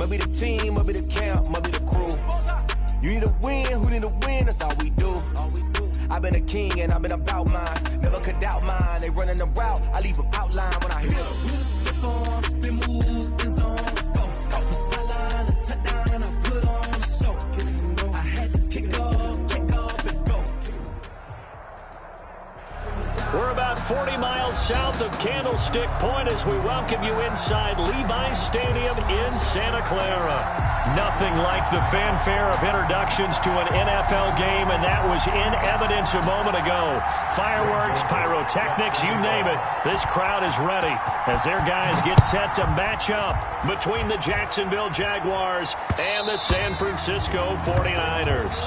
Maybe the team, maybe the camp, maybe the crew. You need a win, who need a win, that's all we do. I've been a king and I've been about mine. Never could doubt mine, they running the route, I leave them outline when I hit them. Step on, spin move, in zone, let's go. The sideline, a touchdown, I put on a show. I had to kick off and go. We're about 40 miles south of Candlestick Point as we welcome you inside Levi's Stadium in Santa Clara. Nothing like the fanfare of introductions to an NFL game, and that was in evidence a moment ago. Fireworks, pyrotechnics, you name it. This crowd is ready as their guys get set to match up between the Jacksonville Jaguars and the San Francisco 49ers.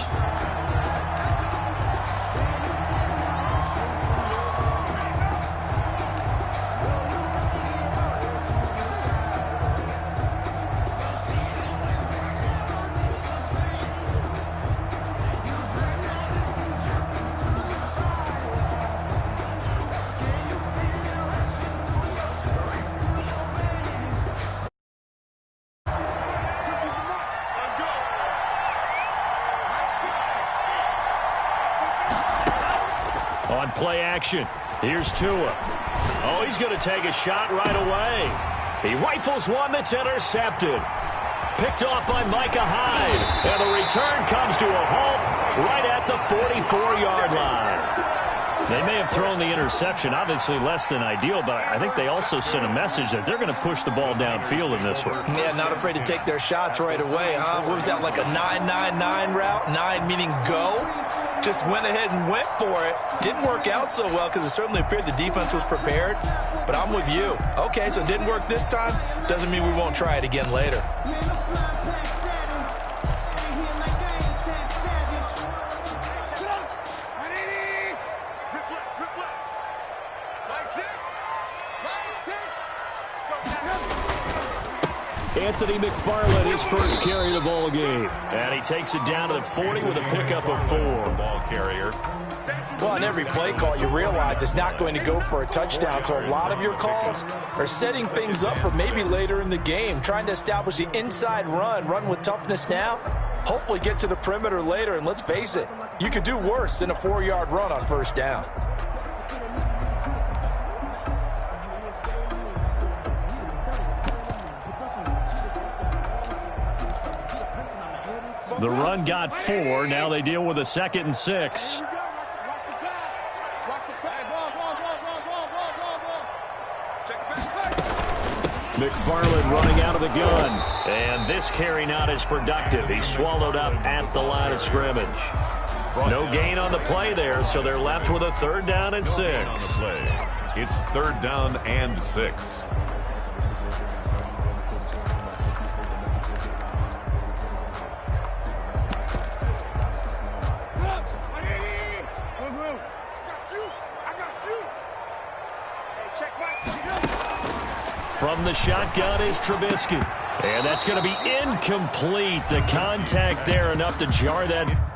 On play action, here's Tua. Oh, he's going to take a shot right away. He rifles one that's intercepted. Picked off by Micah Hyde. And the return comes to a halt right at the 44-yard line. They may have thrown the interception, obviously less than ideal, but I think they also sent a message that they're going to push the ball downfield in this one. Yeah, not afraid to take their shots right away, huh? What was that, like a 9-9-9 route? 9 meaning go? Just went ahead and went for it. Didn't work out so well because it certainly appeared the defense was prepared. But I'm with you. Okay, so it didn't work this time. Doesn't mean we won't try it again later. Anthony McFarland, his first carry of the ball game. And he takes it down to the 40 with a pickup of 4. Ball carrier. Well, on every play call, you realize it's not going to go for a touchdown. So a lot of your calls are setting things up for maybe later in the game, trying to establish the inside run with toughness now, hopefully get to the perimeter later. And let's face it, you could do worse than a 4-yard run on first down. The run got 4. Now they deal with a 2nd and 6. McFarland running out of the gun. And this carry not as productive. He's swallowed up at the line of scrimmage. No gain on the play there, so they're left with a 3rd down and 6. It's 3rd down and 6. From the shotgun is Trubisky. And that's going to be incomplete. The contact there enough to jar that.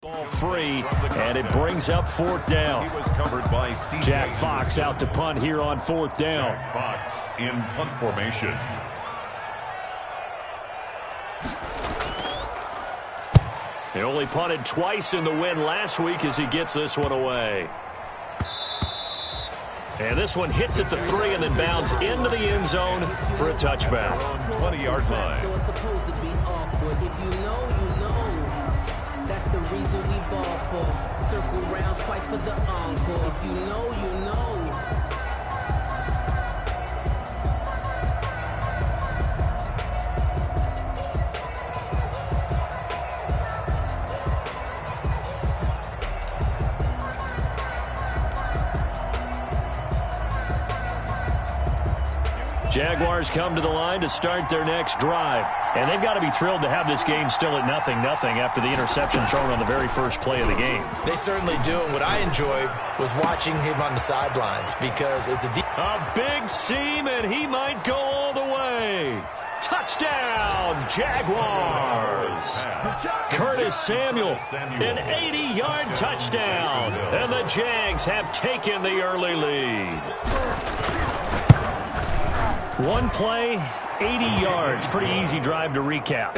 Ball free, and it brings up fourth down. He was covered by Jack Fox out to punt here on fourth down. Jack Fox in punt formation. He only punted twice in the win last week as he gets this one away. And this one hits at the 3 and then bounds into the end zone for a touchback. 20-yard line. It's supposed to be awkward. If you know, you know. That's the reason we ball for. Circle round twice for the encore. If you know, you know. Jaguars come to the line to start their next drive. And they've got to be thrilled to have this game still at 0-0 after the interception thrown on the very first play of the game. They certainly do. And what I enjoyed was watching him on the sidelines because as a big seam, and he might go all the way. Touchdown, Jaguars. Curtis Samuel, an 80-yard touchdown. And the Jags have taken the early lead. One play, 80 yards. Pretty easy drive to recap.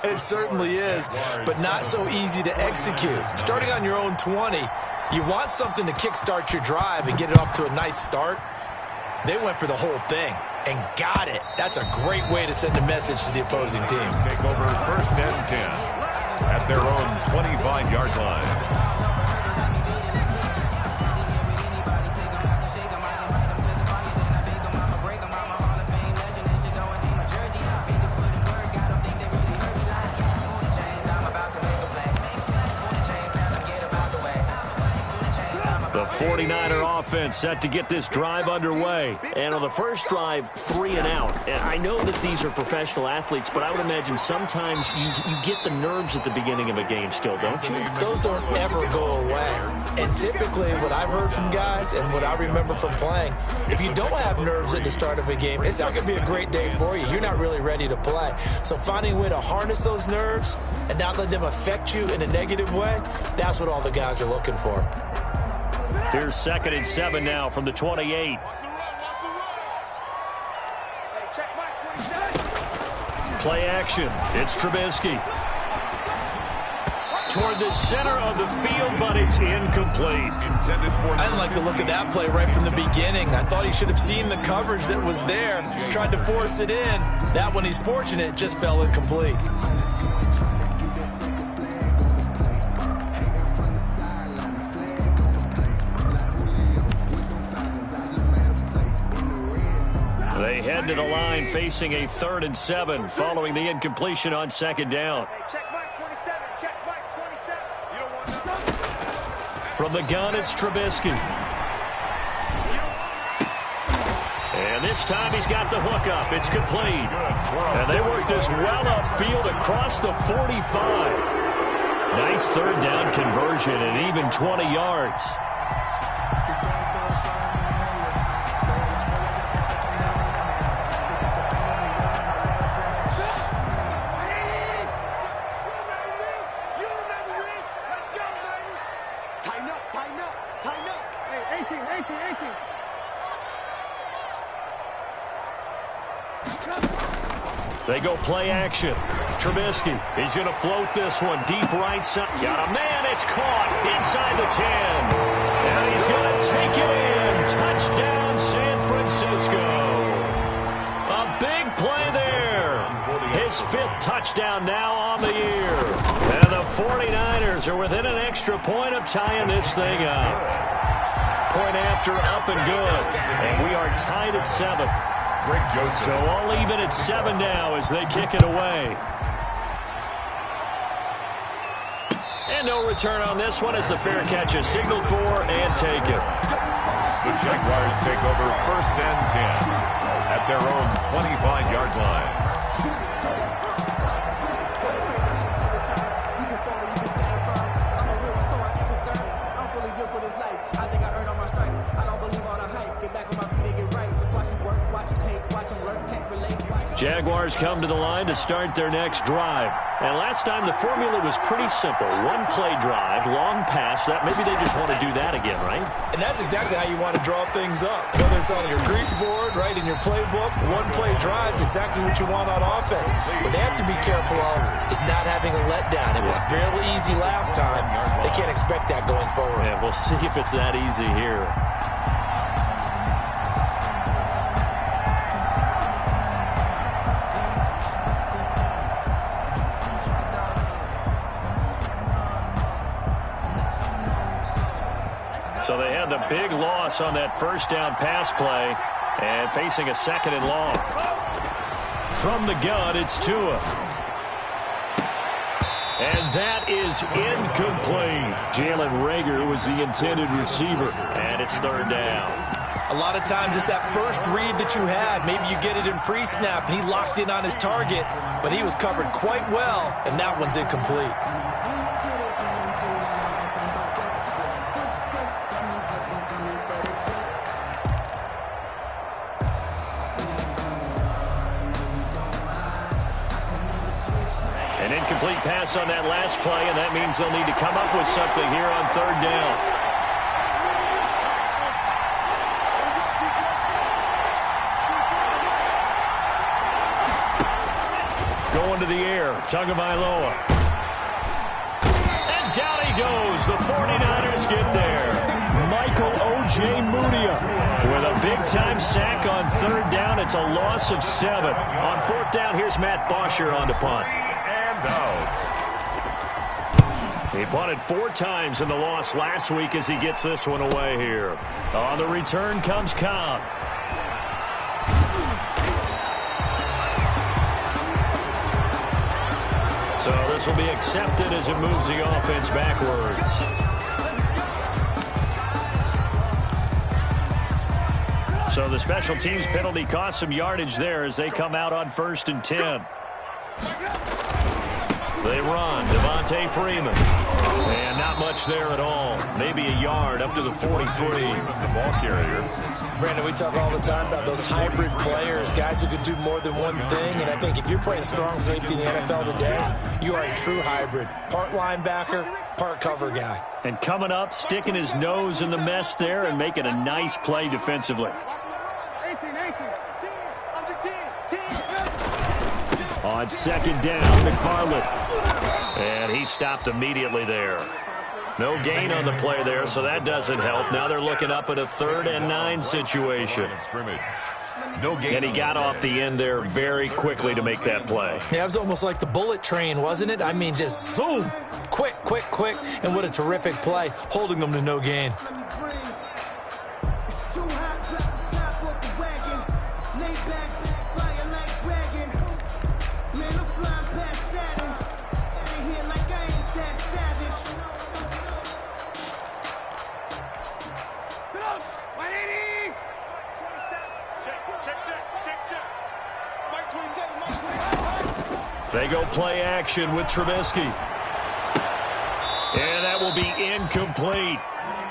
It certainly is, but not so easy to execute. Starting on your own 20, you want something to kickstart your drive and get it off to a nice start. They went for the whole thing and got it. That's a great way to send a message to the opposing team. Take over first and 10 at their own 25-yard line. The 49er offense set to get this drive underway. And on the first drive, 3 and out. And I know that these are professional athletes, but I would imagine sometimes you get the nerves at the beginning of a game still, don't you? Those don't ever go away. And typically what I've heard from guys and what I remember from playing, if you don't have nerves at the start of a game, it's not going to be a great day for you. You're not really ready to play. So finding a way to harness those nerves and not let them affect you in a negative way, that's what all the guys are looking for. Here's 2nd and 7 now from the 28. Play action. It's Trubisky. Toward the center of the field, but it's incomplete. I didn't like the look of that play right from the beginning. I thought he should have seen the coverage that was there, tried to force it in. That one, he's fortunate, just fell incomplete. They head to the line facing a 3rd and 7 following the incompletion on 2nd down. From the gun, it's Trubisky. And this time he's got the hook up. It's complete. And they work this well upfield across the 45. Nice 3rd down conversion and even 20 yards. They go play action. Trubisky, he's going to float this one deep right side. Got a man, it's caught inside the 10. And he's going to take it in. Touchdown, San Francisco. A big play there. His 5th touchdown now on the year. And the 49ers are within an extra point of tying this thing up. Point after, up and good. And we are tied at 7. So all even at 7 now as they kick it away. And no return on this one as the fair catch is signaled for and taken. The Jaguars take over first and 10 at their own 25-yard line. I think I earned all my stripes. I don't believe all the hype. Get back on my feet and get right. Watch you work, watch you hate. Jaguars come to the line to start their next drive. And last time the formula was pretty simple. One play drive, long pass. That maybe they just want to do that again, right? And that's exactly how you want to draw things up. Whether it's on your grease board, right, in your playbook, one play drive is exactly what you want on offense. What they have to be careful of is not having a letdown. It was fairly easy last time. They can't expect that going forward. Yeah, we'll see if it's that easy here. So they had the big loss on that first down pass play and facing a second and long. From the gun, it's Tua. And that is incomplete. Jalen Reagor was the intended receiver, and it's third down. A lot of times it's that first read that you have. Maybe you get it in pre-snap, and he locked in on his target, but he was covered quite well, and that one's incomplete. An incomplete pass on that last play, and that means they'll need to come up with something here on third down. Going to the air, Tagovailoa. And down he goes. The 49ers get there. Michael O.J. Mudia with a big-time sack on third down. It's a loss of 7. On fourth down, here's Matt Bosher on the punt. He punted 4 times in the loss last week as he gets this one away here. On the return comes Cobb. So this will be accepted as it moves the offense backwards. So the special teams penalty cost some yardage there as they come out on 1st and 10. They run. Devontae Freeman. And not much there at all. Maybe a yard up to the 43. The ball carrier. Brandon, we talk all the time about those hybrid players, guys who can do more than one thing. And I think if you're playing strong safety in the NFL today, you are a true hybrid. Part linebacker, part cover guy. And coming up, sticking his nose in the mess there and making a nice play defensively. On second down, McFarland. And he stopped immediately there. No gain on the play there, so that doesn't help. Now they're looking up at a 3rd and 9 situation. And he got off the end there very quickly to make that play. Yeah, it was almost like the bullet train, wasn't it? I mean, just zoom. Quick, quick, quick. And what a terrific play, holding them to no gain. They go play action with Trubisky. And that will be incomplete.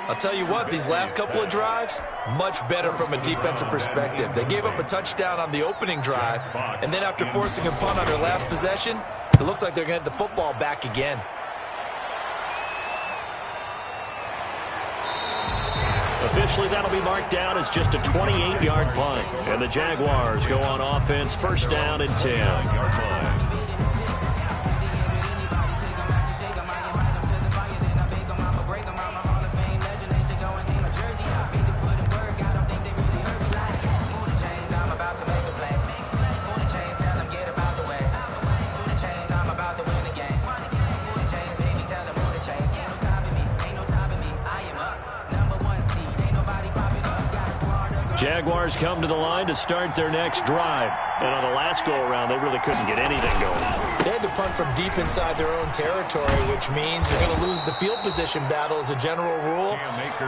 I'll tell you what, these last couple of drives, much better from a defensive perspective. They gave up a touchdown on the opening drive, and then after forcing a punt on their last possession, it looks like they're going to get the football back again. Officially, that'll be marked down as just a 28-yard punt. And the Jaguars go on offense, 1st down and 10. Jaguars come to the line to start their next drive. And on the last go-around, they really couldn't get anything going. They had to punt from deep inside their own territory, which means you're going to lose the field position battle as a general rule.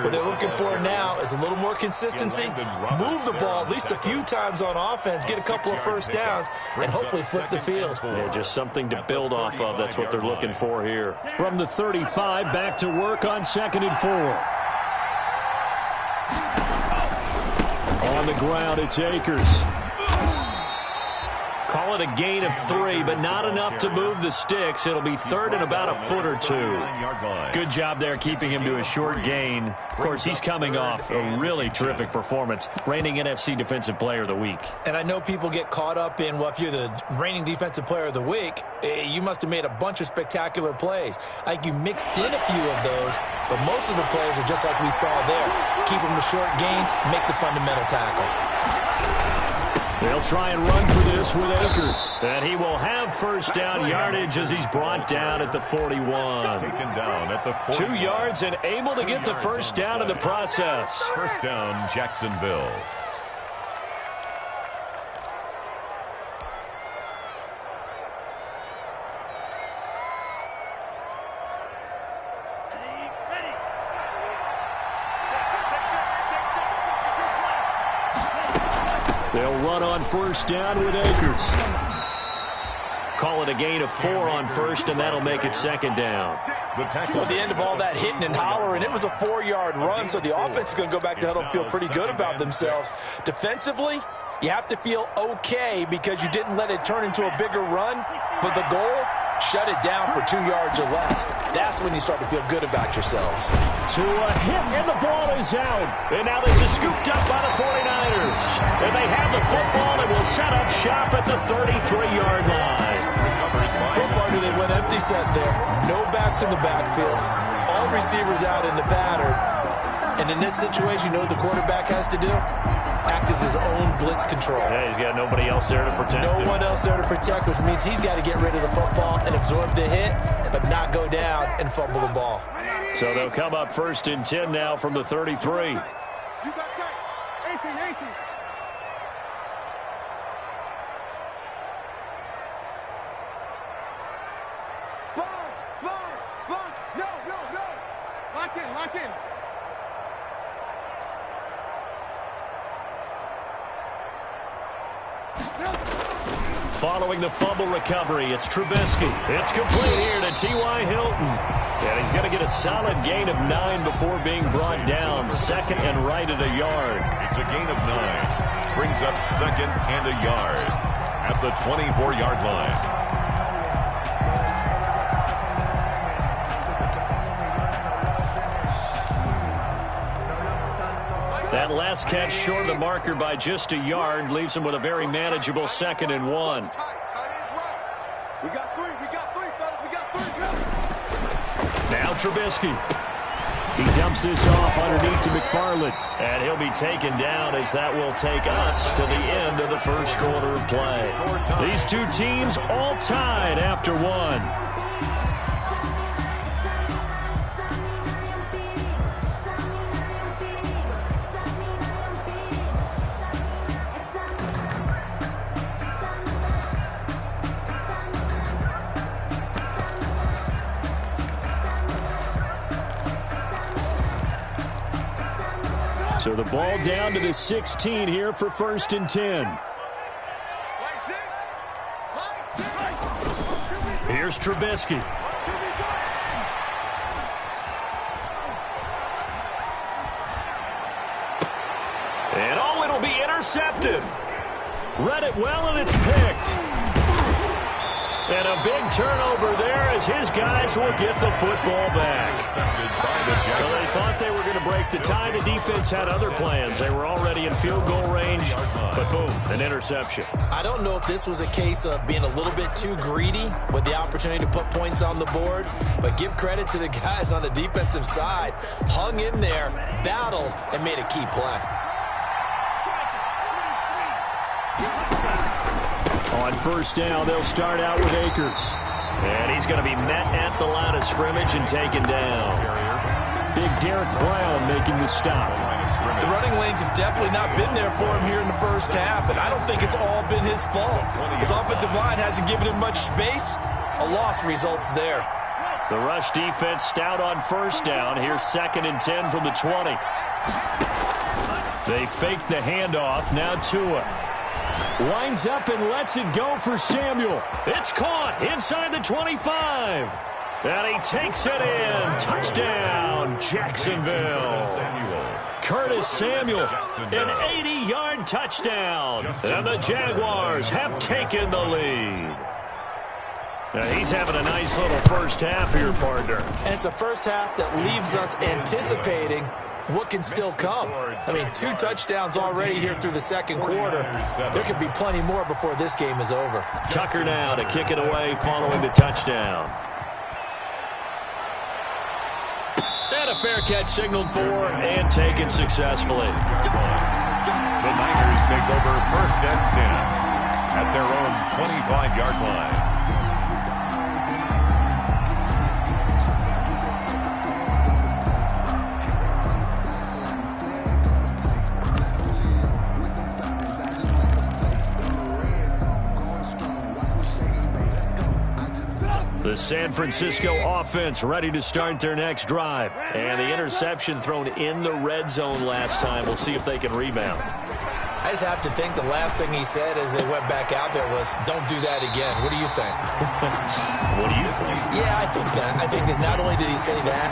What they're looking for now is a little more consistency, move the ball at least a few times on offense, get a couple of first downs, and hopefully flip the field. Yeah, just something to build off of. That's what they're looking for here. From the 35, back to work on 2nd and 4. On the ground, it's Akers. Call it a gain of 3, but not enough to move the sticks. It'll be third and about a foot or two. Good job there keeping him to a short gain. Of course, he's coming off a really terrific performance, reigning NFC Defensive Player of the Week. And I know people get caught up in, well, if you're the reigning Defensive Player of the Week, you must have made a bunch of spectacular plays. I think you mixed in a few of those, but most of the plays are just like we saw there. Keep them to short gains, make the fundamental tackle. They'll try and run for this with Akers. And he will have first down yardage as he's brought down at the 41. Taken down at the 41. 2 yards and able to get the first down in the process. First down, Jacksonville. They'll run on first down with Akers. Call it a gain of 4 on first, and that'll make it second down. At the end of all that hitting and hollering, it was a 4-yard run, so the offense is going to go back to the huddle and feel pretty good about themselves. Defensively, you have to feel okay because you didn't let it turn into a bigger run, but the goal, shut it down for 2 yards or less. That's when you start to feel good about yourselves. To a hit, and the ball is out. And now this is scooped up by the 49ers. And they have the football and will set up shop at the 33-yard line. What part do they went empty set there? No backs in the backfield. All receivers out in the pattern. And in this situation, you know what the quarterback has to do? Act as his own blitz control. Yeah, he's got nobody else there to protect him. No one else there to protect, which means he's got to get rid of the football and absorb the hit, but not go down and fumble the ball. So they'll come up first and 10 now from the 33. You got tight. 18. Sponge. No. Lock in. Following the fumble recovery, it's Trubisky. It's complete here to T.Y. Hilton. And he's going to get a solid gain of 9 before being brought down. Second and right at a yard. It's a gain of 9. Brings up second and a yard at the 24-yard line. That last catch short of the marker by just a yard leaves him with a very manageable second and 1. We got three, fellas. We got three. Now Trubisky. He dumps this off underneath to McFarland. And he'll be taken down as that will take us to the end of the first quarter of play. These two teams all tied after 1. So the ball down to the 16 here for first and 10. Here's Trubisky. And oh, it'll be intercepted. Read it well, and it's picked. And a big turnover there as his guys will get the football back. Well, they thought they were going to break the tie. The defense had other plans. They were already in field goal range, but boom, an interception. I don't know if this was a case of being a little bit too greedy with the opportunity to put points on the board, but give credit to the guys on the defensive side. Hung in there, battled, and made a key play. On first down, they'll start out with Akers. And he's going to be met at the line of scrimmage and taken down. Big Derek Brown making the stop. The running lanes have definitely not been there for him here in the first half, and I don't think it's all been his fault. His offensive line hasn't given him much space. A loss results there. The rush defense stout on first down. Here's second and 10 from the 20. They fake the handoff. Now Tua. Lines up and lets it go for Samuel. It's caught inside the 25. And he takes it in. Touchdown, Jacksonville. Curtis Samuel, an 80-yard touchdown. And the Jaguars have taken the lead. Now he's having a nice little first half here, partner. And it's a first half that leaves us anticipating what can still come. I mean, 2 touchdowns already here through the second quarter. There could be plenty more before this game is over. Tucker now to kick it away following the touchdown. And a fair catch signaled for and taken successfully. The Niners take over 1st and 10 at their own 25-yard line. The San Francisco offense ready to start their next drive. And the interception thrown in the red zone last time. We'll see if they can rebound. I just have to think the last thing he said as they went back out there was, don't do that again. What do you think? What do you think? Yeah, I think that. I think that not only did he say that,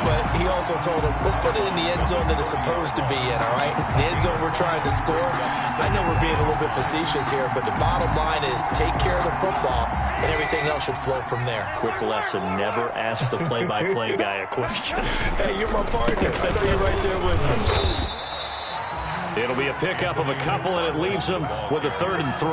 but he also told him, let's put it in the end zone that it's supposed to be in, all right? The end zone we're trying to score. I know we're being a little bit facetious here, but the bottom line is take care of the football, and everything else should flow from there. Quick lesson, never ask the play-by-play guy a question. Hey, you're my partner. I know you're right there with me. It'll be a pickup of a couple, and it leaves them with a 3rd and 3.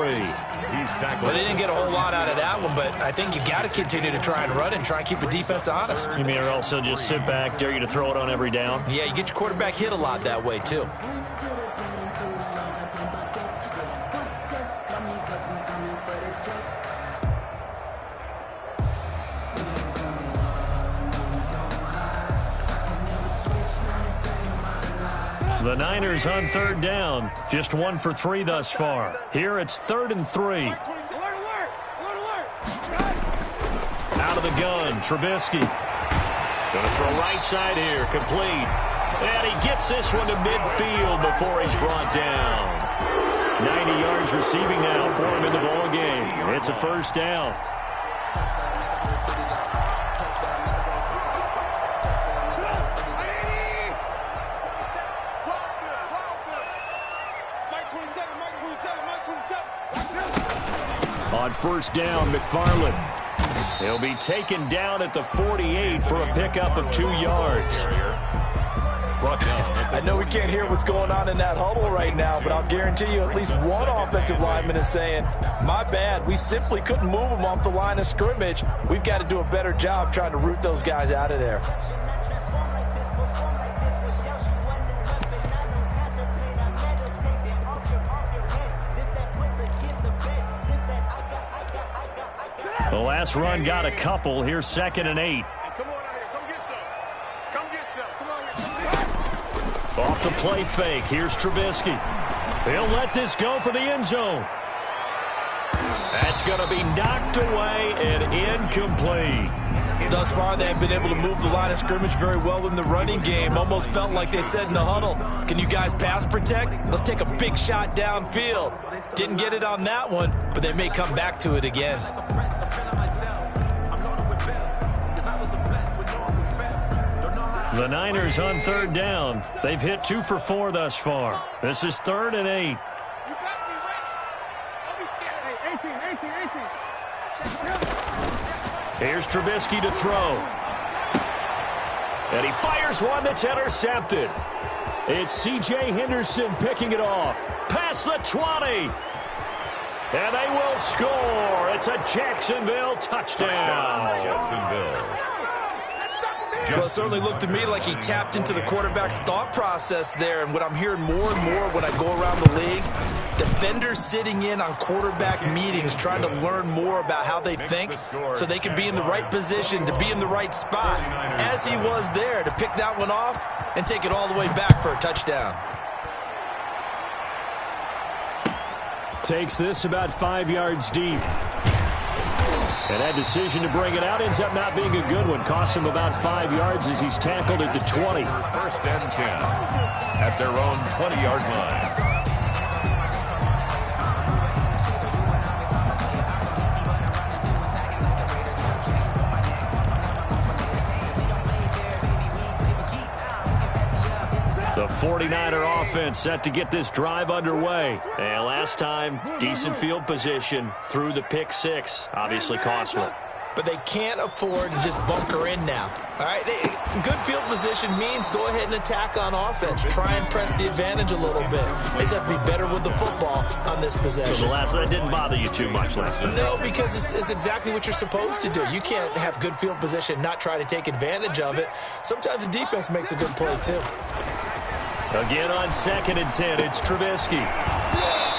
Well, they didn't get a whole lot out of that one, but I think you got to continue to try and run and try and keep the defense honest. You mean or also just sit back, dare you to throw it on every down? Yeah, you get your quarterback hit a lot that way, too. The Niners on 3rd down. Just 1 for 3 thus far. Here it's 3rd and 3. Out of the gun, Trubisky. Going to throw right side here, complete. And he gets this one to midfield before he's brought down. 90 yards receiving now for him in the ball game. It's a 1st down. On 1st down, McFarland. He'll be taken down at the 48 for a pickup of 2 yards. I know we can't hear what's going on in that huddle right now, but I'll guarantee you at least one offensive lineman is saying, my bad, we simply couldn't move them off the line of scrimmage. We've got to do a better job trying to root those guys out of there. The last run got a couple. Here's 2nd and 8. Off the play fake. Here's Trubisky. He'll let this go for the end zone. That's going to be knocked away and incomplete. Thus far, they have been able to move the line of scrimmage very well in the running game. Almost felt like they said in the huddle, can you guys pass protect? Let's take a big shot downfield. Didn't get it on that one, but they may come back to it again. The Niners on 3rd down. They've hit 2 for 4 thus far. This is 3rd and 8. Here's Trubisky to throw. And he fires one that's intercepted. It's C.J. Henderson picking it off. Past the 20. And they will score. It's a Jacksonville touchdown. Jacksonville. Well, it certainly looked to me like he tapped into the quarterback's thought process there. And what I'm hearing more and more when I go around the league, defenders sitting in on quarterback meetings trying to learn more about how they think so they can be in the right position to be in the right spot, as he was there, to pick that one off and take it all the way back for a touchdown. Takes this about 5 yards deep. And that decision to bring it out ends up not being a good one. Costs him about 5 yards as he's tackled at the 20. 1st and 10 at their own 20-yard line. The 49er offense set to get this drive underway. And last time, decent field position through the pick six. Obviously costly. But they can't afford to just bunker in now. All right, good field position means go ahead and attack on offense. Try and press the advantage a little bit. They just have to be better with the football on this possession. So that didn't bother you too much last time? No, because it's exactly what you're supposed to do. You can't have good field position, not try to take advantage of it. Sometimes the defense makes a good play, too. Again on 2nd and 10, it's Trubisky.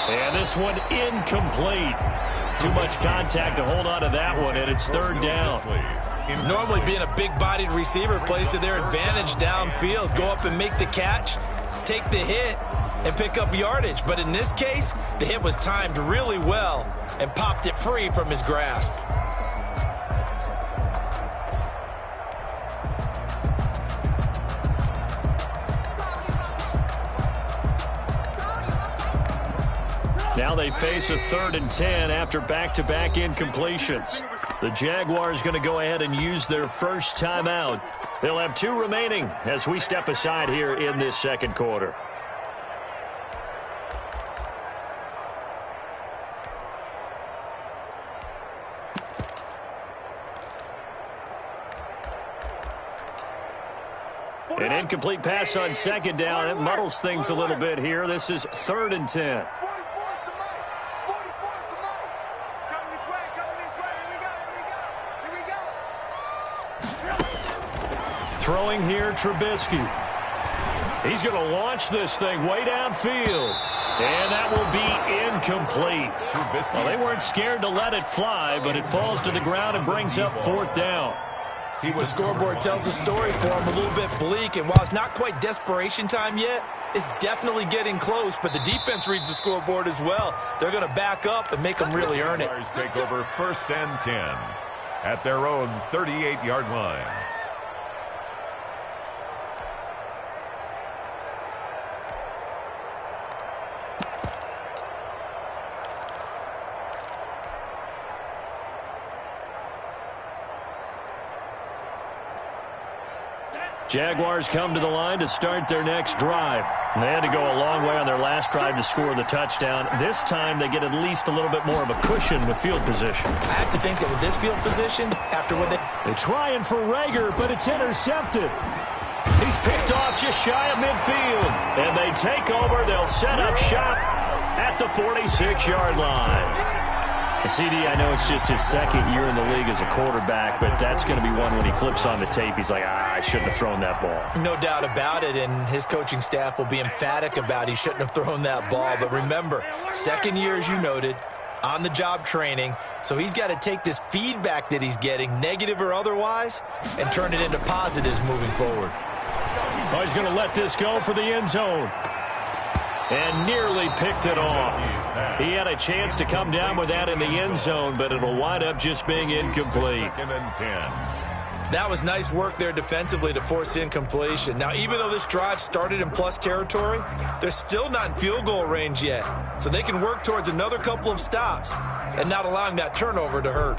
And this one incomplete. Too much contact to hold on to that one, and it's 3rd down. Normally being a big-bodied receiver plays to their advantage downfield. Go up and make the catch, take the hit, and pick up yardage. But in this case, the hit was timed really well and popped it free from his grasp. Now they face a 3rd and 10 after back-to-back incompletions. The Jaguars going to go ahead and use their first timeout. They'll have 2 remaining as we step aside here in this second quarter. An incomplete pass on 2nd down. It muddles things a little bit here. This is 3rd and 10. Throwing here, Trubisky. He's going to launch this thing way downfield. And that will be incomplete. Well, they weren't scared to let it fly, but it falls to the ground and brings up 4th down. The scoreboard tells the story for him, a little bit bleak, and while it's not quite desperation time yet, it's definitely getting close, but the defense reads the scoreboard as well. They're going to back up and make them really earn it. Take over 1st and 10 at their own 38-yard line. Jaguars come to the line to start their next drive. They had to go a long way on their last drive to score the touchdown. This time they get at least a little bit more of a cushion with field position. I have to think that with this field position, after what they're trying for Rager, but it's intercepted. He's picked off just shy of midfield. And they take over. They'll set up shop at the 46-yard line. CD, I know it's just his 2nd year in the league as a quarterback, but that's going to be one when he flips on the tape, he's like, I shouldn't have thrown that ball. No doubt about it, and his coaching staff will be emphatic about he shouldn't have thrown that ball. But remember, 2nd year, as you noted, on-the-job training, so he's got to take this feedback that he's getting, negative or otherwise, and turn it into positives moving forward. Oh, he's going to let this go for the end zone. And nearly picked it off. He had a chance to come down with that in the end zone, but it'll wind up just being incomplete. 2nd and 10. That was nice work there defensively to force incompletion. Now, even though this drive started in plus territory, they're still not in field goal range yet. So they can work towards another couple of stops and not allowing that turnover to hurt.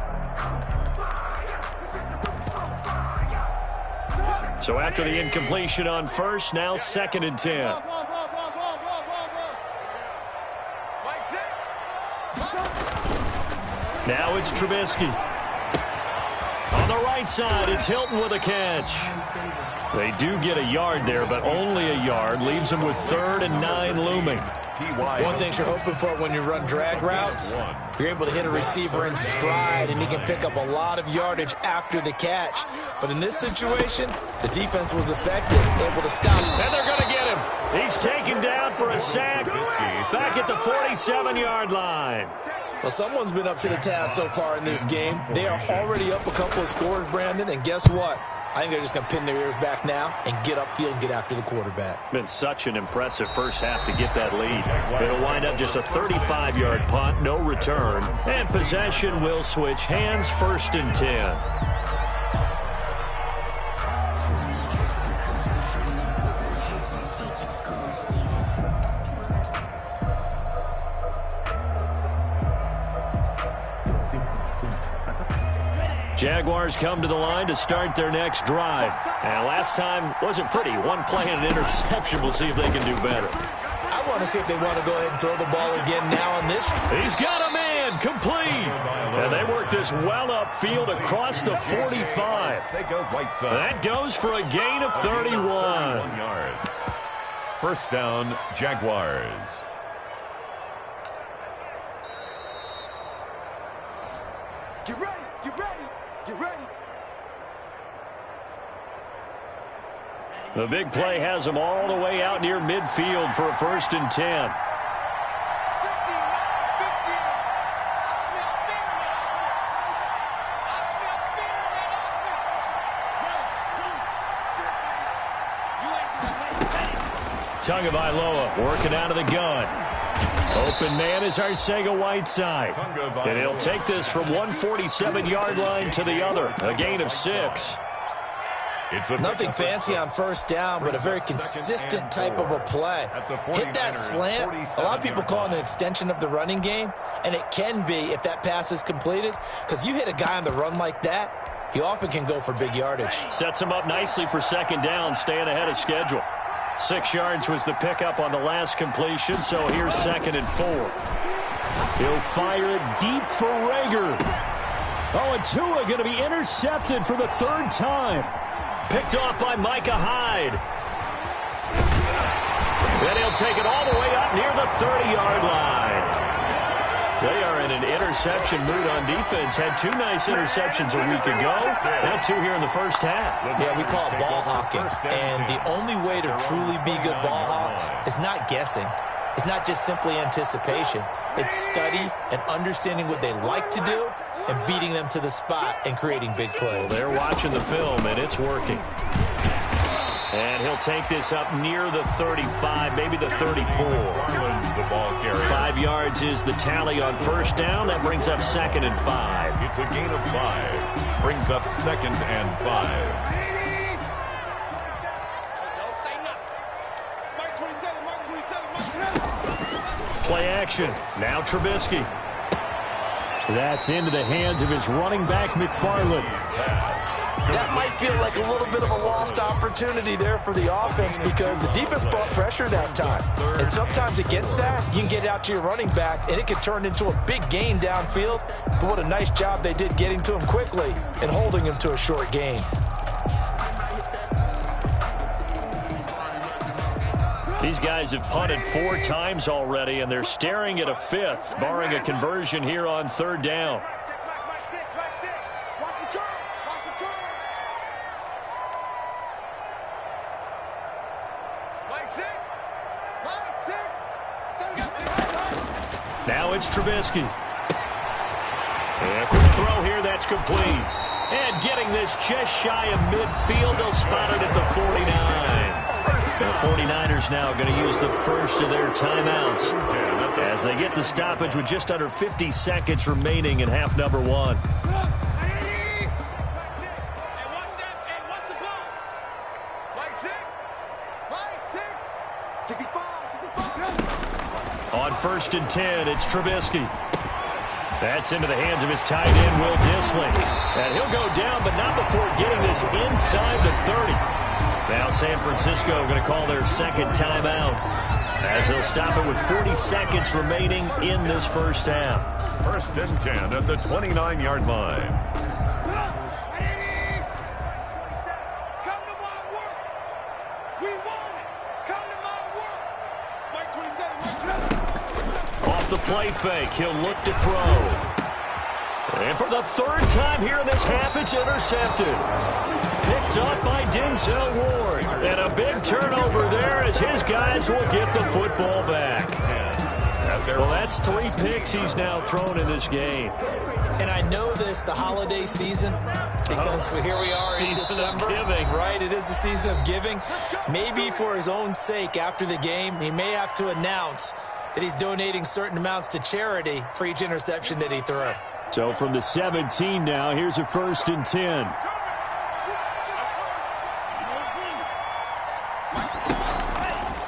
So after the incompletion on 1st, now 2nd and 10. Now it's Trubisky. On the right side, it's Hilton with a catch. They do get a yard there, but only a yard. Leaves them with 3rd and 9 looming. One thing you're hoping for when you run drag routes, you're able to hit a receiver in stride, and he can pick up a lot of yardage after the catch. But in this situation, the defense was effective, able to stop him. And they're going to get him. He's taken down for a sack back at the 47-yard line. Well, someone's been up to the task so far in this game. They are already up a couple of scores, Brandon, and guess what? I think they're just going to pin their ears back now and get upfield and get after the quarterback. Been such an impressive first half to get that lead. It'll wind up just a 35-yard punt, no return, and possession will switch hands, 1st and 10. Jaguars come to the line to start their next drive. And last time wasn't pretty. One play and an interception. We'll see if they can do better. I want to see if they want to go ahead and throw the ball again now on this. He's got a man, complete. And they work this well upfield across the 45. That goes for a gain of 31. Yards. First down, Jaguars. Get ready, get ready, get ready. The big play has them all the way out near midfield for a 1st and 10. Tagovailoa working out of the gun. Open man is Arcega-Whiteside. And he'll take this from 147-yard line to the other. A gain of 6. Nothing fancy on first down, but a very consistent type of a play. Hit that slant. A lot of people call it an extension of the running game, and it can be if that pass is completed, because you hit a guy on the run like that, he often can go for big yardage. Sets him up nicely for 2nd down, staying ahead of schedule. 6 yards was the pickup on the last completion, so here's 2nd and 4. He'll fire it deep for Rager. Oh, and Tua going to be intercepted for the 3rd time. Picked off by Micah Hyde. Then he'll take it all the way up near the 30-yard line. They are in an interception mood on defense. Had 2 nice interceptions a week ago. Now 2 here in the first half. Yeah, we call it ball hawking. And the only way to truly be good ball hawks is not guessing. It's not just simply anticipation. It's study and understanding what they like to do and beating them to the spot and creating big plays. Well, they're watching the film, and it's working. And he'll take this up near the 35, maybe the 34. 5 yards is the tally on first down. That brings up 2nd and 5. It's a gain of 5. Brings up 2nd and 5. Play action. Now Trubisky. That's into the hands of his running back, McFarland. That might feel like a little bit of a lost opportunity there for the offense because the defense brought pressure that time. And sometimes against that, you can get out to your running back, and it could turn into a big gain downfield. But what a nice job they did getting to him quickly and holding him to a short gain. These guys have punted 4 times already, and they're staring at a 5th, barring a conversion here on 3rd down. Now it's Trubisky. And a quick throw here, that's complete. And getting this just shy of midfield, they'll spot it at the 49. The 49ers now going to use the first of their timeouts as they get the stoppage with just under 50 seconds remaining in half number 1. On 1st and 10, it's Trubisky. That's into the hands of his tight end, Will Dissly. And he'll go down, but not before getting this inside the 30. Now San Francisco going to call their 2nd timeout as they'll stop it with 40 seconds remaining in this first half. 1st and 10 at the 29-yard line. Off the play fake, he'll look to throw. And for the 3rd time here in this half, it's intercepted. Picked up by Denzel Ward. And a big turnover there as his guys will get the football back. Well, that's 3 picks he's now thrown in this game. And I know this, the holiday season, because here we are in December. Giving. Right, it is the season of giving. Maybe for his own sake after the game, he may have to announce that he's donating certain amounts to charity for each interception that he threw. So from the 17 now, here's a 1st and 10.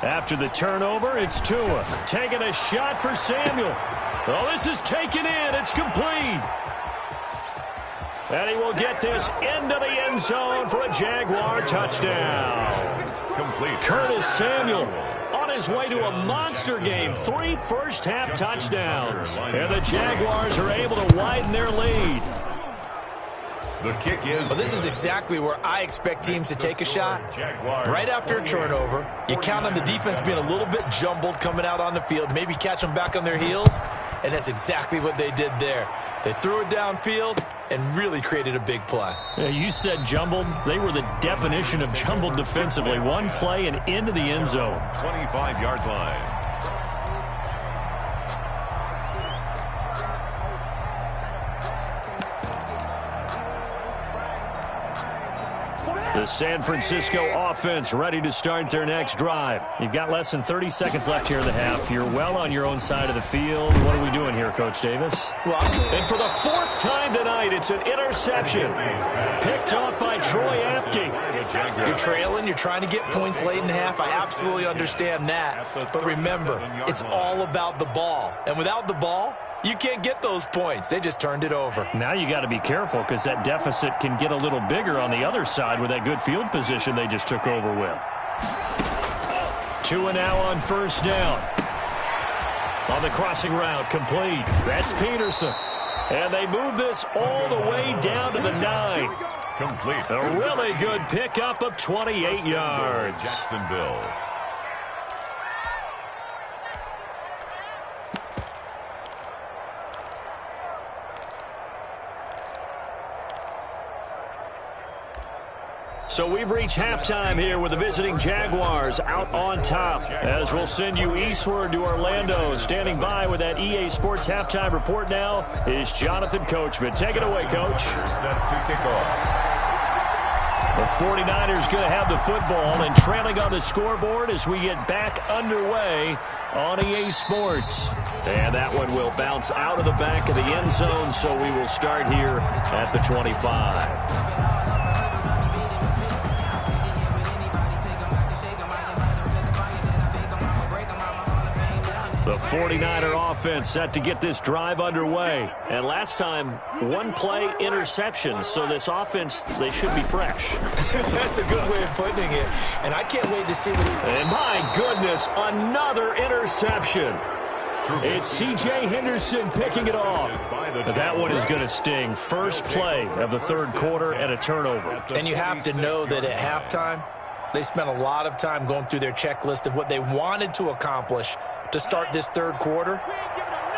After the turnover, it's Tua taking a shot for Samuel. Oh, this is taken in. It's complete. And he will get this into the end zone for a Jaguar touchdown. Complete. Curtis Samuel on his way to a monster game. 3 first-half touchdowns. And the Jaguars are able to widen their lead. The kick is... Well, this is exactly where I expect teams to take a shot. Right after a turnover, you count on the defense being a little bit jumbled coming out on the field, maybe catch them back on their heels, and that's exactly what they did there. They threw it downfield and really created a big play. Yeah, you said jumbled. They were the definition of jumbled defensively. One play and into the end zone. 25-yard line. The San Francisco offense ready to start their next drive. You've got less than 30 seconds left here in the half. You're well on your own side of the field. What are we doing here, Coach Davis? And for the 4th time tonight, it's an interception. Picked off by Troy Apke. You're trailing. You're trying to get points late in half. I absolutely understand that. But remember, it's all about the ball. And without the ball, you can't get those points. They just turned it over. Now you got to be careful because that deficit can get a little bigger on the other side with that good field position they just took over with. 2 and now on first down. On the crossing route, complete. That's Peterson. And they move this all the way down to the 9. Complete. A really good pickup of 28 yards. Jacksonville. So we've reached halftime here with the visiting Jaguars out on top. As we'll send you eastward to Orlando. Standing by with that EA Sports halftime report now is Jonathan Coachman. Take it away, Coach. Set to kick off. The 49ers going to have the football and trailing on the scoreboard as we get back underway on EA Sports. And that one will bounce out of the back of the end zone, so we will start here at the 25. The 49er offense set to get this drive underway. And last time, 1 play interception. So this offense, they should be fresh. That's a good way of putting it. And I can't wait to see what... And my goodness, another interception. It's C.J. Henderson picking it off. But that one is going to sting. First play of the 3rd quarter and a turnover. And you have to know that at halftime, they spent a lot of time going through their checklist of what they wanted to accomplish to start this 3rd quarter.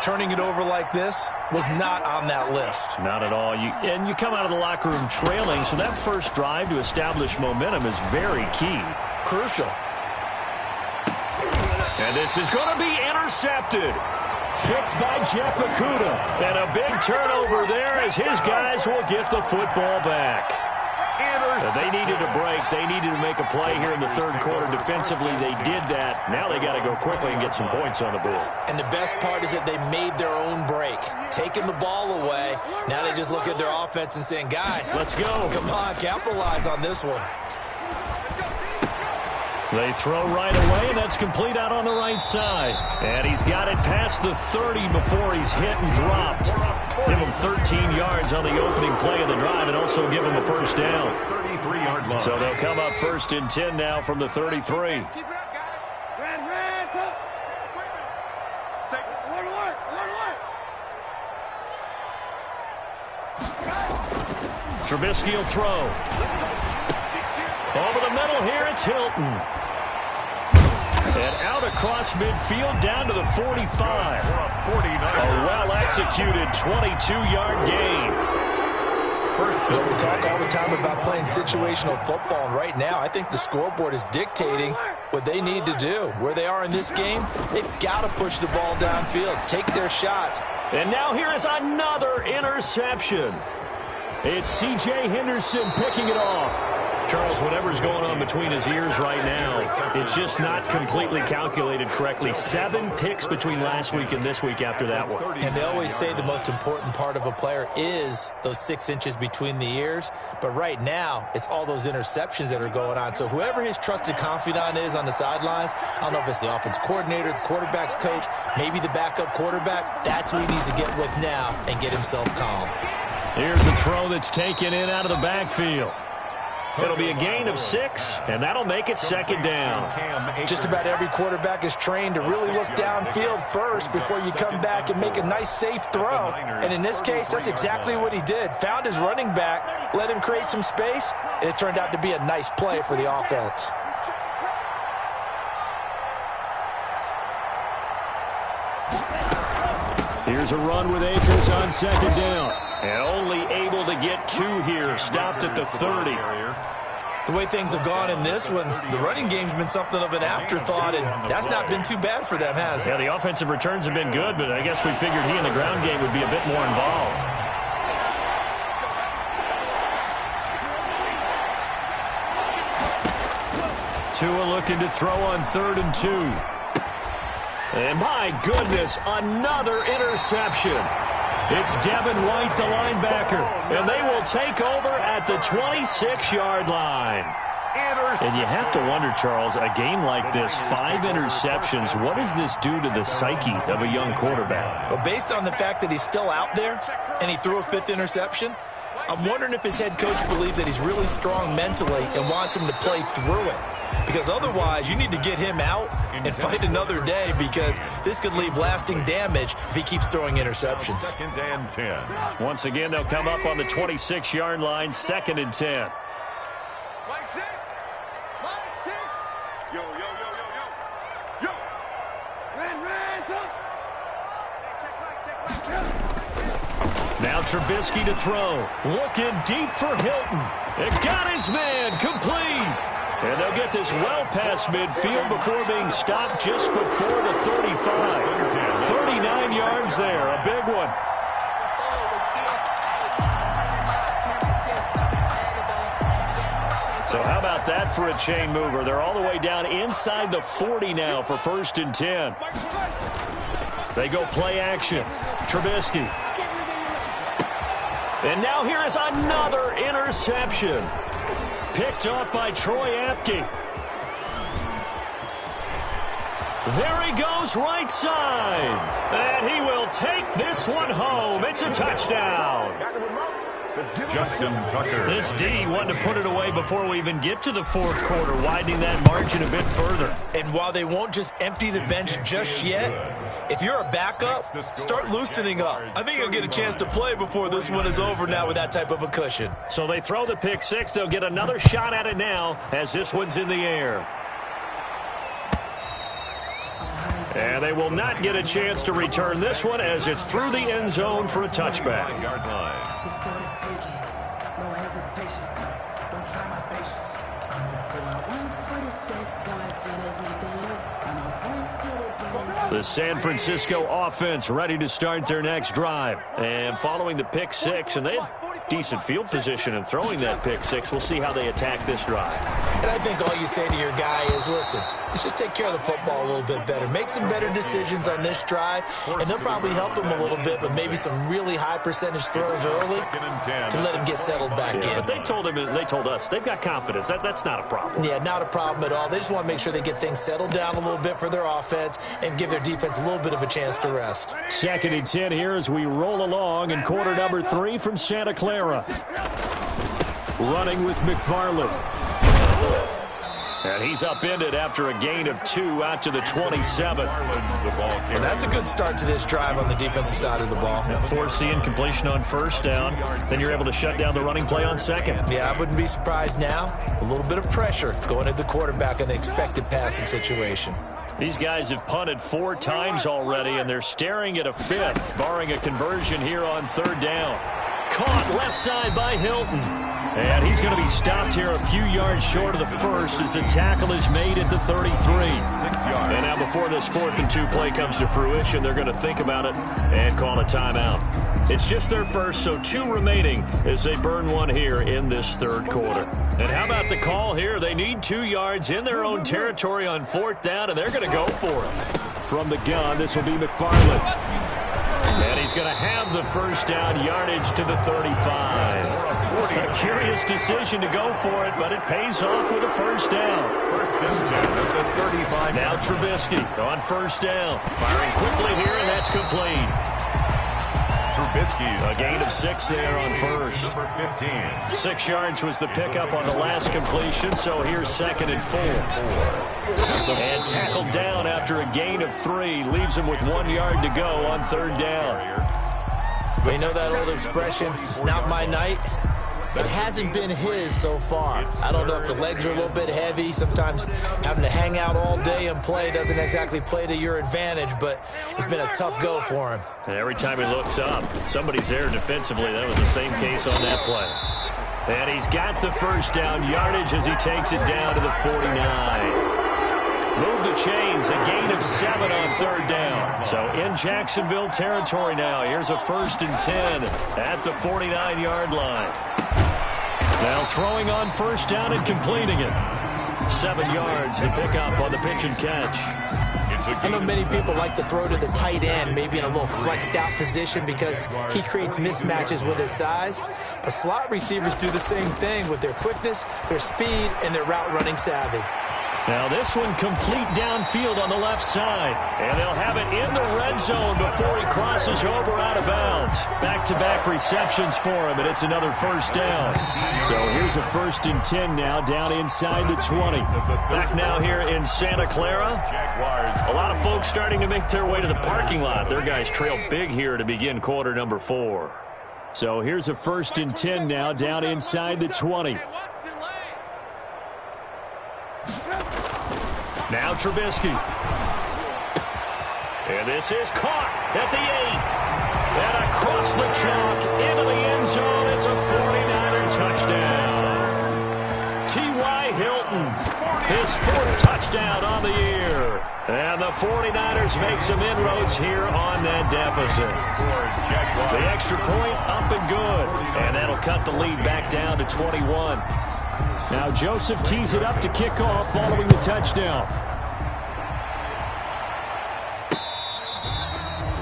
Turning it over like this was not on that list. Not at all. And you come out of the locker room trailing, so that first drive to establish momentum is very key. Crucial. And this is going to be intercepted. Picked by Jeff Okudah. And a big turnover there as his guys will get the football back. They needed a break. They needed to make a play here in the 3rd quarter. Defensively, they did that. Now they got to go quickly and get some points on the board. And the best part is that they made their own break. Taking the ball away. Now they just look at their offense and saying, guys, let's go. Come on, capitalize on this one. They throw right away, and that's complete out on the right side. And he's got it past the 30 before he's hit and dropped. Give him 13 yards on the opening play of the drive and also give him a first down. 33-yard line. So they'll come up 1st and 10 now from the 33. Trubisky will throw. Over the middle here, it's Hilton. And out across midfield down to the 45. A well-executed 22-yard gain. We talk all the time about playing situational football, and right now I think the scoreboard is dictating what they need to do. Where they are in this game, they've got to push the ball downfield, take their shots. And now here is another interception. It's C.J. Henderson picking it off. Charles, whatever's going on between his ears right now, it's just not completely calculated correctly. 7 picks between last week and this week after that one. And they always say the most important part of a player is those 6 inches between the ears. But right now, it's all those interceptions that are going on. So whoever his trusted confidant is on the sidelines, I don't know if it's the offense coordinator, the quarterback's coach, maybe the backup quarterback, that's who he needs to get with now and get himself calm. Here's a throw that's taken in out of the backfield. It'll be a gain of 6, and that'll make it second down. Just about every quarterback is trained to really look downfield first before you come back and make a nice, safe throw. And in this case, that's exactly what he did. Found his running back, let him create some space, and it turned out to be a nice play for the offense. Here's a run with Akers on second down. And only able to get 2 here. Stopped at the 30. The way things have gone in this one, the running game's been something of an afterthought, and that's not been too bad for them, has it? Yeah, the offensive returns have been good, but I guess we figured he in the ground game would be a bit more involved. Tua looking to throw on 3rd and 2. And my goodness, another interception. It's Devin White, the linebacker, and they will take over at the 26-yard line. And you have to wonder, Charles, a game like this, 5 interceptions, what does this do to the psyche of a young quarterback? Well, based on the fact that he's still out there and he threw a 5th interception, I'm wondering if his head coach believes that he's really strong mentally and wants him to play through it. Because otherwise, you need to get him out and fight another day, because this could leave lasting damage if he keeps throwing interceptions. 2nd and 10. Once again, they'll come up on the 26-yard line, 2nd and 10. Yo, yo, yo, yo, yo. Yo. Now Trubisky to throw. Looking deep for Hilton. It got his man complete. And they'll get this well past midfield before being stopped just before the 35. 39 yards there, a big one. So how about that for a chain mover? They're all the way down inside the 40 now for 1st and 10. They go play action. Trubisky. And now here is another interception. Picked up by Troy Apke. There he goes right side. And he will take this one home. It's a touchdown. Justin Tucker. This D wanted to put it away before we even get to the 4th quarter, widening that margin a bit further. And while they won't just empty the bench just yet, if you're a backup, start loosening up. I think you'll get a chance to play before this one is over now with that type of a cushion. So they throw the pick 6. They'll get another shot at it now as this one's in the air. And they will not get a chance to return this one as it's through the end zone for a touchback. 9-yard line. No hesitation. Don't try my patience. I'm a boy. 1 for the safe. Boy, till there's nothing left. And I'll point to the The San Francisco offense ready to start their next drive. And following the pick 6, and they had decent field position in throwing that pick 6. We'll see how they attack this drive. And I think all you say to your guy is, listen, let's just take care of the football a little bit better. Make some better decisions on this drive, and they'll probably help him a little bit, but maybe some really high percentage throws early to let him get settled back in. But they told us they've got confidence. That's not a problem. Yeah, not a problem at all. They just want to make sure they get things settled down a little bit for their offense and give their defense a little bit of a chance to rest. 2nd and 10 here as we roll along in quarter number 3 from Santa Clara. Running with McFarland. And he's upended after a gain of 2 out to the 27. And that's a good start to this drive on the defensive side of the ball. Force the incompletion on 1st down. Then you're able to shut down the running play on 2nd. Yeah, I wouldn't be surprised now. A little bit of pressure going at the quarterback in the expected passing situation. These guys have punted 4 times already, and they're staring at a 5th, barring a conversion here on 3rd down. Caught left side by Hilton. And he's going to be stopped here a few yards short of the 1st as the tackle is made at the 33. 6 yards. And now before this 4th and 2 play comes to fruition, they're going to think about it and call a timeout. It's just their first, so 2 remaining as they burn 1 here in this 3rd quarter. And how about the call here? They need 2 yards in their own territory on 4th down, and they're going to go for it. From the gun, this will be McFarland. And he's going to have the 1st down, yardage to the 35. A curious decision to go for it, but it pays off with a 1st down. 1st and 10 at the 35. Now Trubisky on 1st down. Firing quickly here, and that's complete. Trubisky's A gain of 6 there on first. Number 15. 6 yards was the pickup on the last completion, so here's 2nd and 4. And tackled down after a gain of 3. Leaves him with 1 yard to go on 3rd down. We know that old expression, it's not my night. It hasn't been his so far. I don't know if the legs are a little bit heavy. Sometimes having to hang out all day and play doesn't exactly play to your advantage, but it's been a tough go for him. And every time he looks up, somebody's there defensively. That was the same case on that play. And he's got the first down yardage as he takes it down to the 49. Move the chains, a gain of 7 on 3rd down. So in Jacksonville territory now. Here's a 1st and 10 at the 49-yard line. Now throwing on 1st down and completing it. 7 yards, the pickup on the pitch and catch. I know many people like to throw to the tight end, maybe in a little flexed out position because he creates mismatches with his size. But slot receivers do the same thing with their quickness, their speed, and their route running savvy. Now this one complete downfield on the left side. And they'll have it in the red zone before he crosses over out of bounds. Back-to-back receptions for him, and it's another 1st down. So here's a 1st and 10 now, down inside the 20. Back now here in Santa Clara. A lot of folks starting to make their way to the parking lot. Their guys trail big here to begin quarter number 4. So here's a 1st and 10 now, down inside the 20. Now Trubisky. And this is caught at the 8. And across the chalk into the end zone. It's a 49er touchdown. T.Y. Hilton, his 4th touchdown on the year. And the 49ers make some inroads here on that deficit. The extra point up and good. And that'll cut the lead back down to 21. Now Joseph tees it up to kick off following the touchdown.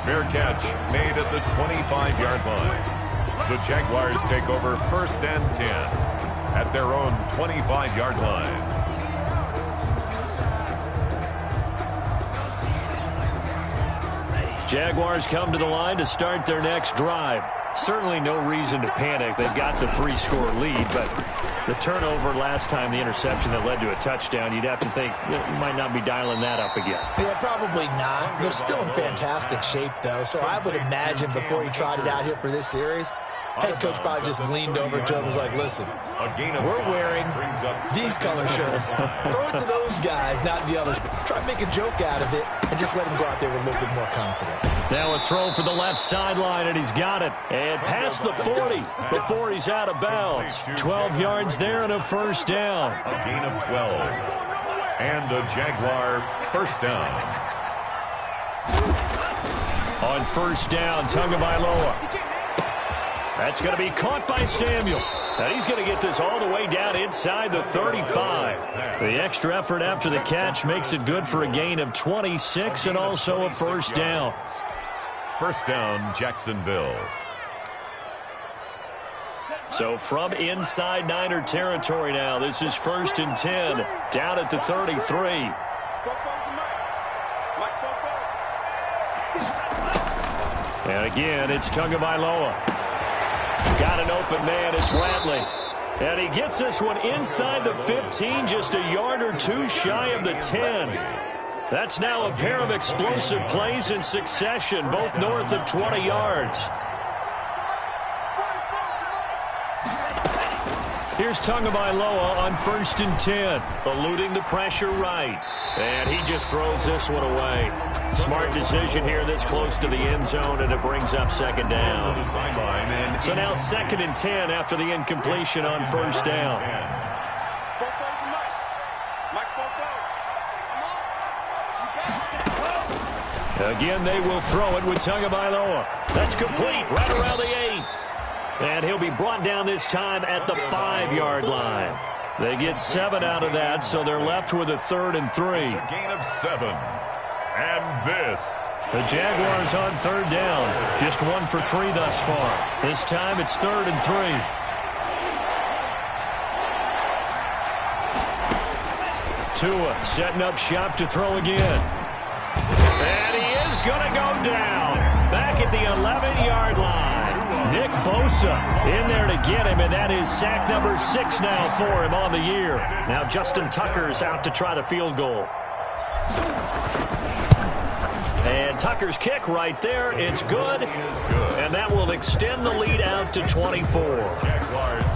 Fair catch made at the 25-yard line. The Jaguars take over 1st and 10 at their own 25-yard line. Jaguars come to the line to start their next drive. Certainly no reason to panic. They've got the 3-score lead, but the turnover last time, the interception that led to a touchdown, you'd have to think you might not be dialing that up again. Yeah, probably not. They're still in fantastic shape, though, so I would imagine before he trotted out here for this series, head coach probably just leaned over to him and was like, listen, we're wearing these color shirts. Throw it to those guys, not the others. Try to make a joke out of it and just let him go out there with a little bit more confidence. Now a throw for the left sideline, and he's got it. And past the 40 before he's out of bounds. 12 yards there and a 1st down. A gain of 12. And a Jaguar 1st down. On 1st down, Tagovailoa. That's going to be caught by Samuel. And he's going to get this all the way down inside the 35. The extra effort after the catch makes it good for a gain of 26 and also a 1st down. 1st down, Jacksonville. So from inside Niner territory now, this is 1st and 10, down at the 33. And again, it's Tagovailoa. Got an open man, it's Ratley. And he gets this one inside the 15, just a yard or 2 shy of the 10. That's now a pair of explosive plays in succession, both north of 20 yards. Here's Tagovailoa on 1st and 10, eluding the pressure right. And he just throws this one away. Smart decision here this close to the end zone, and it brings up 2nd down. So now 2nd and 10 after the incompletion on 1st down. Again, they will throw it with Tagovailoa. That's complete right around the 8. And he'll be brought down this time at the 5-yard line. They get 7 out of that, so they're left with a 3rd and 3. A gain of 7. And this. The Jaguars on 3rd down. Just 1 for 3 thus far. This time it's 3rd and 3. Tua setting up shop to throw again. And he is going to go down. Back at the 11-yard line. Bosa in there to get him, and that is sack number 6 now for him on the year. Now Justin Tucker's out to try the field goal. And Tucker's kick right there. It's good. And that will extend the lead out to 24.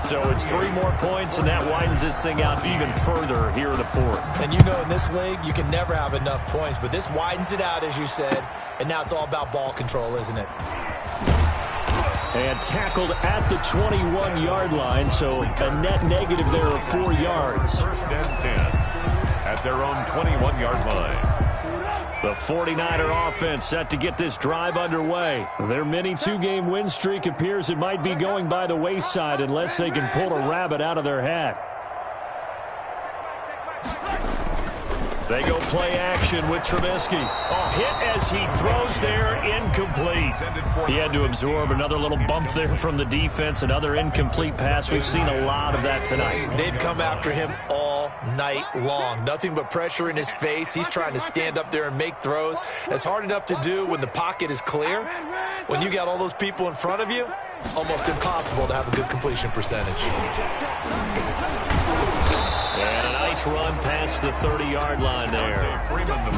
So it's 3 more points, and that widens this thing out even further here in the 4th. And you know in this league, you can never have enough points. But this widens it out, as you said. And now it's all about ball control, isn't it? And tackled at the 21-yard line. So a net negative there of 4 yards. First and 10 at their own 21-yard line. The 49er offense set to get this drive underway. Their mini 2-game win streak appears it might be going by the wayside unless they can pull a rabbit out of their hat. They go play action with Trubisky. Oh, hit as he throws there, incomplete. He had to absorb another little bump there from the defense, another incomplete pass. We've seen a lot of that tonight. They've come after him all night long. Nothing but pressure in his face. He's trying to stand up there and make throws. It's hard enough to do when the pocket is clear. When you got all those people in front of you, almost impossible to have a good completion percentage. And a nice run past the 30-yard line there.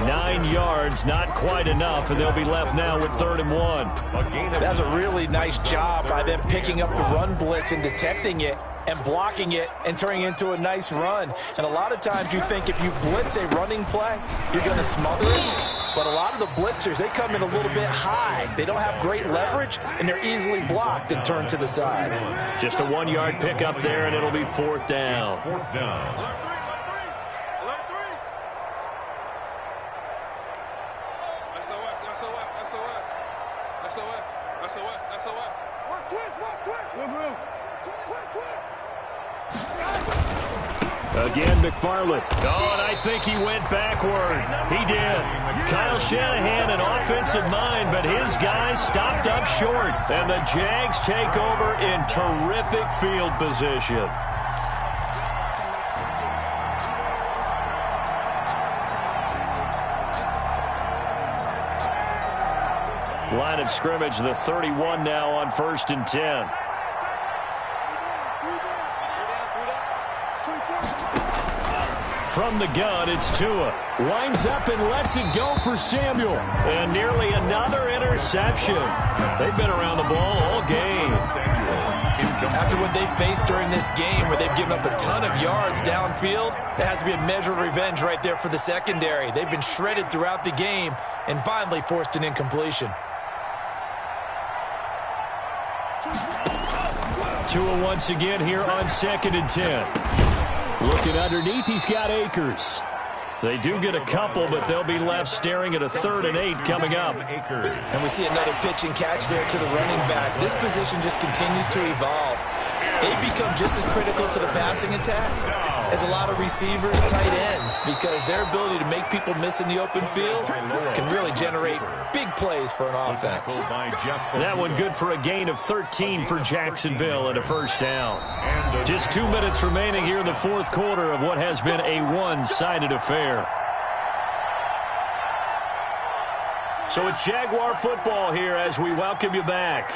9 yards, not quite enough, and they'll be left now with 3rd and 1. That's a really nice job by them picking up the run blitz and detecting it and blocking it and turning it into a nice run. And a lot of times you think if you blitz a running play, you're going to smother it. But a lot of the blitzers, they come in a little bit high. They don't have great leverage, and they're easily blocked and turned to the side. Just a 1-yard pickup there, and it'll be 4th down. 4th down. Alert 3. SOS. Watch twist. Again, McFarland. Oh, and I think he went backward. He did. Kyle Shanahan, an offensive mind, but his guys stopped up short. And the Jags take over in terrific field position. Line of scrimmage, the 31 now on 1st and 10. From the gun, it's Tua. Winds up and lets it go for Samuel. And nearly another interception. They've been around the ball all game. After what they've faced during this game, where they've given up a ton of yards downfield, there has to be a measure of revenge right there for the secondary. They've been shredded throughout the game and finally forced an incompletion. Tua once again here on 2nd and 10. Looking underneath, he's got Akers. They do get a couple, but they'll be left staring at a 3rd and 8 coming up. And we see another pitch and catch there to the running back. This position just continues to evolve. They become just as critical to the passing attack as a lot of receivers, tight ends, because their ability to make people miss in the open field can really generate big plays for an offense. That one good for a gain of 13 for Jacksonville and a 1st down. Just 2 minutes remaining here in the 4th quarter of what has been a one-sided affair. So it's Jaguar football here as we welcome you back.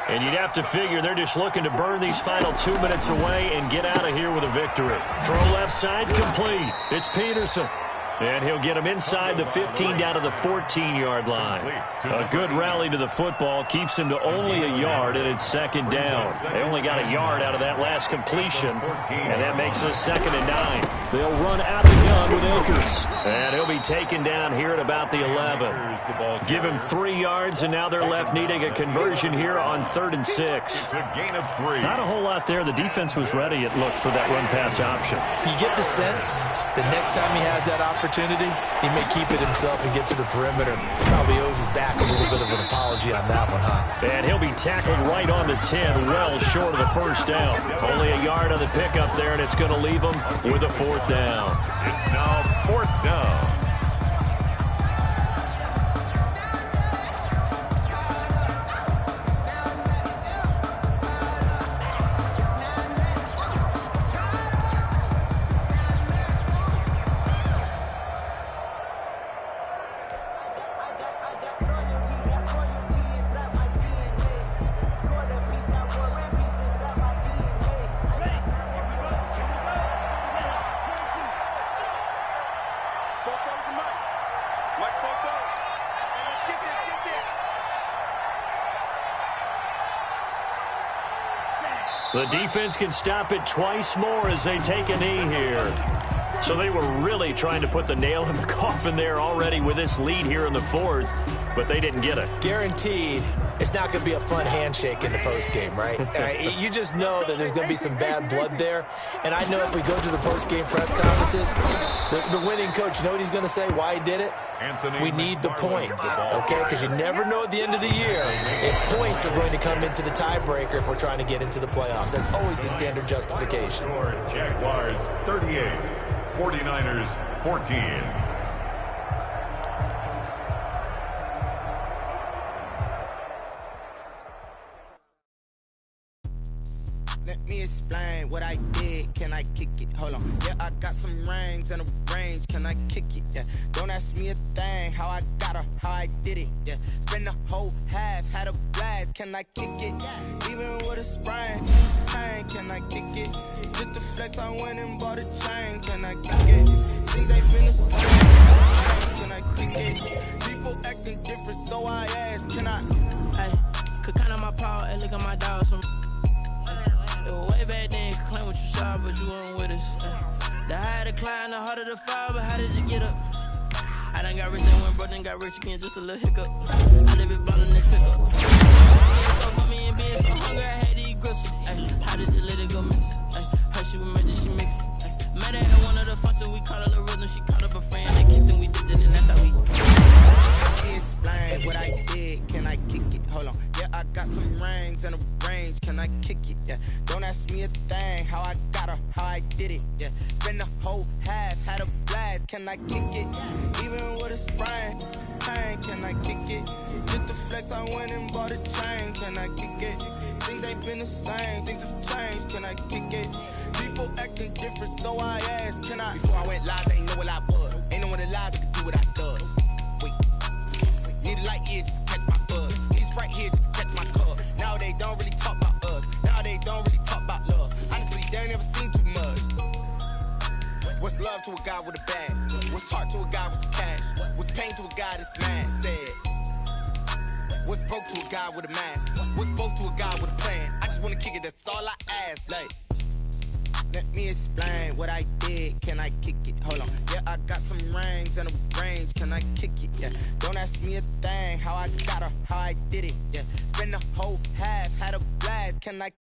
And you'd have to figure they're just looking to burn these final 2 minutes away and get out of here with a victory. Throw left side complete. It's Peterson. And he'll get him inside the 15 down to the 14-yard line. A good rally to the football keeps him to only a yard, and it's 2nd down. They only got a yard out of that last completion, and that makes us 2nd and 9. They'll run out the gun with Akers. And he'll be taken down here at about the 11. Give him 3 yards, and now they're left needing a conversion here on 3rd and 6. Not a whole lot there. The defense was ready, it looked, for that run-pass option. You get the sense that next time he has that opportunity, he may keep it himself and get to the perimeter. Probably owes his back a little bit of an apology on that one, huh? And he'll be tackled right on the 10, well short of the 1st down. Only a yard on the pickup there, and it's going to leave him with a 4th down. It's now 4th down. The defense can stop it twice more as they take a knee here. So they were really trying to put the nail in the coffin there already with this lead here in the fourth, but they didn't get it. Guaranteed, it's not going to be a fun handshake in the postgame, right? You just know that there's going to be some bad blood there. And I know if we go to the postgame press conferences, the winning coach, you know what he's going to say, why he did it? We need the points, okay? Because you never know at the end of the year if points are going to come into the tiebreaker if we're trying to get into the playoffs. That's always the standard justification. Jaguars 38, 49ers 14. Let me explain what I did. Can I kick it? Hold on. Yeah, I got some rings and a range. Can I kick it? Yeah. Don't ask me a thing. How I got her, how I did it. Yeah. Spend the whole half, had a blast. Can I kick it? Even with a sprain. Pain, can I kick it? Just to flex, I went and bought a chain. Can I kick it? Things ain't been the same. Can I kick it? People acting different, so I ask. Can I? Hey, could count on my power and look at my dogs from. Way back then, claim what you saw, but you weren't with us. The higher the climb, the harder the fall, but how did you get up? I done got rich, then went broke, then got rich again, just a little hiccup. I live it ballin' this pickup. Being so bummy and being so hungry, I had to eat gristle. How did the little go miss? Her she was magic, she mixed. Met her at one of the functions, we caught her little rhythm, she caught up a friend, they kissed and we did it, and that's how we. Let me explain what I did. Can I kick it? Hold on. Yeah, I got some rings and a range. Can I kick it? Yeah. Don't ask me a thing. How I got her, how I did it. Yeah. Spend the whole half, had a blast. Can I kick it? Even with a sprain. Pain, can I kick it? Just to flex, I went and bought a chain. Can I kick it? Things ain't been the same. Things have changed. Can I kick it? People acting different, so I asked. Can I? Before I went live, they ain't know what I was. Ain't no one alive that could do what I does. Wait. Need a light here just to catch my buzz. Need Sprite here just to catch my cup. Now they don't really talk about us. Now they don't really talk about love. Honestly, they ain't never seen too much. What's love to a guy with a bag? What's heart to a guy with cash? What's pain to a guy that's mad? Said. What's broke to a guy with a mask? What's both to a guy with a plan? I just wanna kick it, that's all I ask. Like, let me explain what I did. Can I kick it? Hold on. Yeah, I got some rings and a range. Can I kick it? Yeah. Don't ask me a thing. How I got her, how I did it. Yeah. Spend the whole half, had a blast. Can I